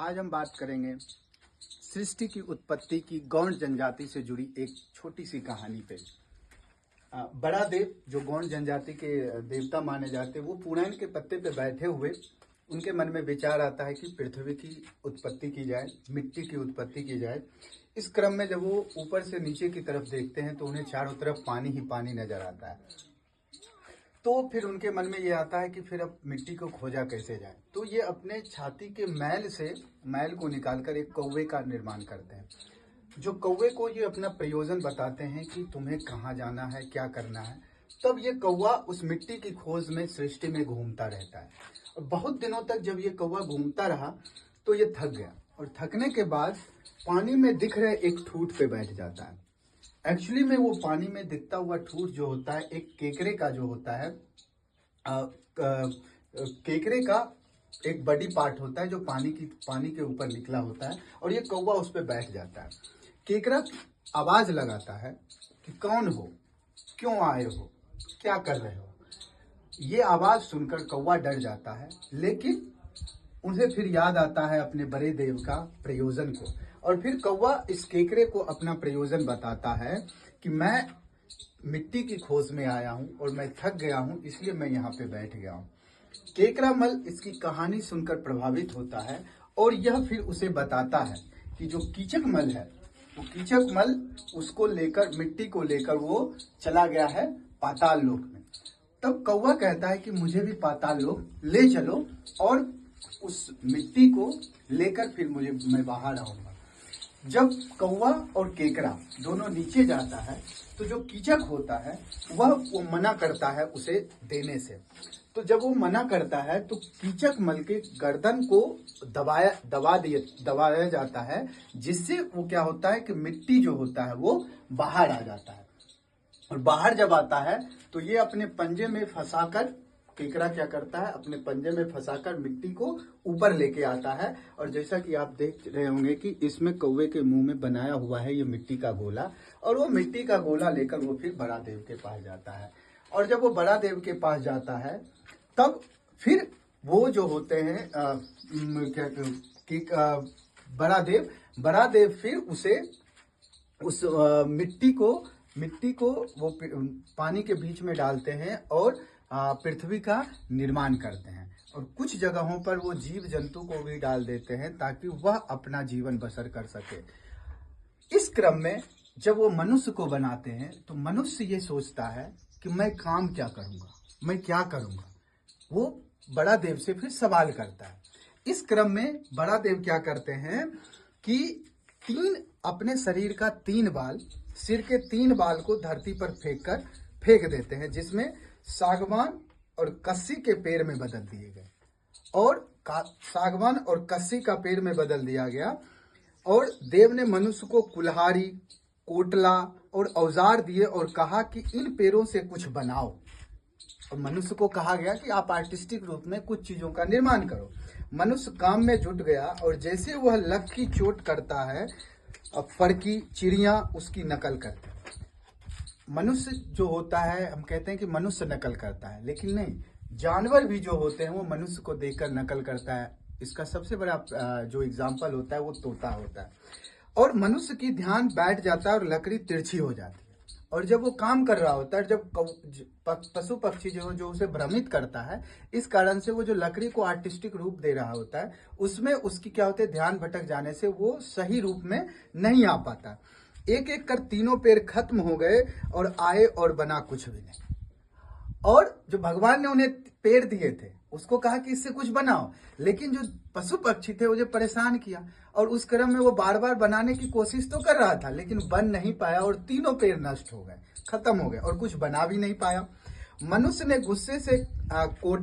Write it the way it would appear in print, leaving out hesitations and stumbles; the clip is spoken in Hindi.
आज हम बात करेंगे सृष्टि की उत्पत्ति की गौड़ जनजाति से जुड़ी एक छोटी सी कहानी पे। बड़ा देव जो गौड़ जनजाति के देवता माने जाते हैं, वो पुरैन के पत्ते पे बैठे हुए उनके मन में विचार आता है कि पृथ्वी की उत्पत्ति की जाए, मिट्टी की उत्पत्ति की जाए। इस क्रम में जब वो ऊपर से नीचे की तरफ देखते हैं तो उन्हें चारों तरफ पानी ही पानी नजर आता है। तो फिर उनके मन में ये आता है कि फिर अब मिट्टी को खोजा कैसे जाए। तो ये अपने छाती के मैल से मैल को निकालकर एक कौवे का निर्माण करते हैं। जो कौवे को ये अपना प्रयोजन बताते हैं कि तुम्हें कहाँ जाना है, क्या करना है। तब ये कौवा उस मिट्टी की खोज में सृष्टि में घूमता रहता है। और बहुत दिनों तक जब ये कौवा घूमता रहा तो ये थक गया, और थकने के बाद पानी में दिख रहे एक ठूठ पे बैठ जाता है। एक्चुअली में वो पानी में दिखता हुआ ठूठ जो होता है एक केकरे का जो होता है, केकरे का एक बड़ी पार्ट होता है जो पानी के ऊपर निकला होता है, और ये कौवा उस पर बैठ जाता है। केकरा आवाज लगाता है कि कौन हो, क्यों आए हो, क्या कर रहे हो। ये आवाज सुनकर कौवा डर जाता है, लेकिन उन्हें फिर याद आता है अपने बड़े देव का प्रयोजन को, और फिर कौवा इस केकरे को अपना प्रयोजन बताता है कि मैं मिट्टी की खोज में आया हूं और मैं थक गया हूं, इसलिए मैं यहाँ पे बैठ गया हूं। केकरा मल इसकी कहानी सुनकर प्रभावित होता है, और यह फिर उसे बताता है कि जो कीचक मल है, वो कीचक मल उसको लेकर, मिट्टी को लेकर वो चला गया है पाताल लोक में। तब कौवा कहता है कि मुझे भी पाताल लोक ले चलो, और उस मिट्टी को लेकर फिर मैं बाहर आऊंगा। जब कौवा और केकरा दोनों नीचे जाता है तो जो कीचक होता है वो मना करता है उसे देने से। तो जब वो मना करता है तो कीचक मल के गर्दन को दबाया जाता है, जिससे वो क्या होता है कि मिट्टी जो होता है वो बाहर आ जाता है। और बाहर जब आता है तो ये अपने पंजे में फंसाकर, केकरा क्या करता है अपने पंजे में फंसाकर मिट्टी को ऊपर लेके आता है। और जैसा कि आप देख रहे होंगे कि इसमें कौवे के मुंह में बनाया हुआ है ये मिट्टी का गोला, और वो मिट्टी का गोला लेकर वो फिर बड़ा देव के पास जाता है। और जब वो बड़ा देव के पास जाता है तब फिर वो जो होते हैं बड़ा देव फिर उसे उस मिट्टी को वो पानी के बीच में डालते हैं और पृथ्वी का निर्माण करते हैं। और कुछ जगहों पर वो जीव जंतु को भी डाल देते हैं ताकि वह अपना जीवन बसर कर सके। इस क्रम में जब वो मनुष्य को बनाते हैं तो मनुष्य ये सोचता है कि मैं काम क्या करूंगा, मैं क्या करूंगा। वो बड़ा देव से फिर सवाल करता है। इस क्रम में बड़ा देव क्या करते हैं कि अपने शरीर का 3 बाल, सिर के 3 बाल को धरती पर फेंक देते हैं, जिसमें सागवान और कस्सी के पेड़ में बदल दिए गए। और सागवान और कस्सी का पेड़ में बदल दिया गया, और देव ने मनुष्य को कुल्हाड़ी, कोटला और औजार दिए और कहा कि इन पेड़ों से कुछ बनाओ। और मनुष्य को कहा गया कि आप आर्टिस्टिक रूप में कुछ चीजों का निर्माण करो। मनुष्य काम में जुट गया, और जैसे वह लक की चोट करता है, फड़की चिड़िया उसकी नकल करती है। मनुष्य जो होता है, हम कहते हैं कि मनुष्य नकल करता है, लेकिन नहीं, जानवर भी जो होते हैं वो मनुष्य को देखकर नकल करता है। इसका सबसे बड़ा जो एग्जाम्पल होता है वो तोता होता है। और मनुष्य की ध्यान बैठ जाता है और लकड़ी तिरछी हो जाती है। और जब वो काम कर रहा होता है, जब पशु पक्षी जो उसे भ्रमित करता है, इस कारण से वो जो लकड़ी को आर्टिस्टिक रूप दे रहा होता है, उसमें उसकी क्या होता है, ध्यान भटक जाने से वो सही रूप में नहीं आ पाता। एक एक कर 3 पेड़ खत्म हो गए और आए और बना कुछ भी नहीं। और जो भगवान ने उन्हें पेड़ दिए थे उसको कहा कि इससे कुछ बनाओ, लेकिन जो पशु पक्षी थे मुझे परेशान किया, और उस क्रम में वो बार बार बनाने की कोशिश तो कर रहा था लेकिन बन नहीं पाया, और 3 पेड़ नष्ट हो गए, खत्म हो गए, और कुछ बना भी नहीं पाया। मनुष्य ने गुस्से से कोट